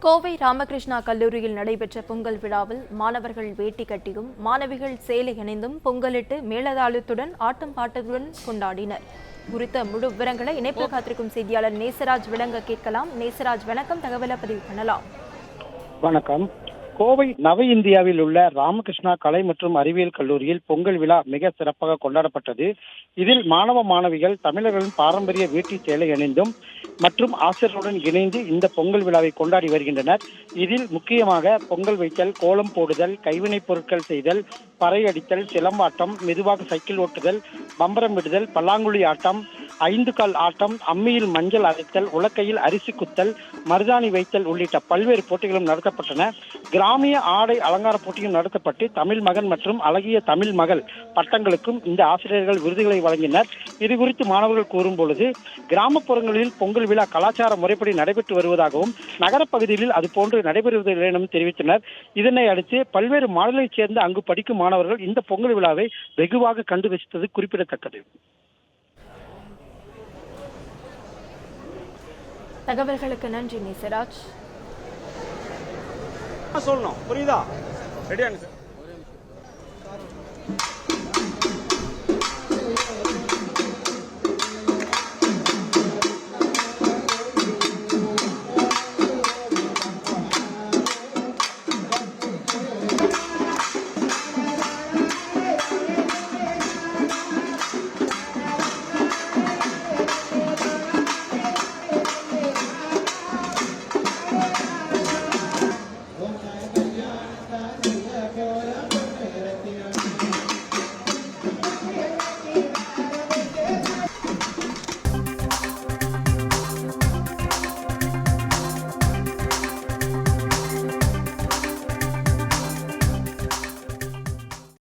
கோவை ராமகிருஷ்ணா கல்லூரியில் நடைபெற்ற பொங்கல் விழாவில் மாணவர்கள் வேட்டி கட்டியும் மாணவிகள் சேலை அணிந்தும் பொங்கலிட்டு மேளதாளத்துடன் ஆட்டம் பாட்டத்துடன் கொண்டாடினர். குறித்த முழு விவரங்களை இணைப்பில் காத்திருக்கும் செய்தியாளர் நேசராஜ் விளங்க கேட்கலாம். நேசராஜ், வணக்கம். தகவலை பதிவு பண்ணலாம். வணக்கம். கோவை நவ இந்தியாவில் உள்ள ராமகிருஷ்ணா கலை மற்றும் அறிவியல் கல்லூரியில் பொங்கல் விழா மிக சிறப்பாக கொண்டாடப்பட்டது. இதில் மாணவ மாணவிகள் தமிழர்களின் பாரம்பரிய வேட்டி சேலை அணிந்தும் மற்றும் ஆசிரியர்களுடன் இணைந்து இந்த பொங்கல் விழாவை கொண்டாடி வருகின்றனர். இதில் முக்கியமாக பொங்கல் வைத்தல், கோலம் போடுதல், கைவினைப் பொருட்கள் செய்தல், பறை அடித்தல், சிலம்பாட்டம், மெதுவாக சைக்கிள் ஓட்டுதல், பம்பரம் விடுதல், பல்லாங்குழி ஆட்டம், 5 கால் ஆட்டம், அம்மியில் மஞ்சள் அரைத்தல், உலக்கையில் அரிசி குத்தல், மருதாணி வைத்தல் உள்ளிட்ட பல்வேறு போட்டிகளும் நடத்தப்பட்டன. கிராமிய ஆடை அலங்கார போட்டியும் நடத்தப்பட்டு தமிழ் மகன் மற்றும் அழகிய தமிழ் மகள் பட்டங்களுக்கும் இந்த ஆசிரியர்கள் விருதுகளை வழங்கினர். இது குறித்து மாணவர்கள் கூறும் பொழுது, கிராமப்புறங்களில் பொங்கல் விழா கலாச்சார முறைப்படி நடைபெற்று வருவதாகவும் நகரப்பகுதிகளில் அதுபோன்று நடைபெறுவதில்லை எனவும் தெரிவித்தனர். இதனை அடுத்து பல்வேறு மாநிலங்களைச் சேர்ந்த அங்கு படிக்கும் மாணவர்கள் இந்த பொங்கல் விழாவை வெகுவாக கண்டு ரசித்தது குறிப்பிடத்தக்கது. தகவல்களுக்கு நன்றி நேசராஜ். சொல்லணும், புரியுதா? ரெடியாங்க சார்.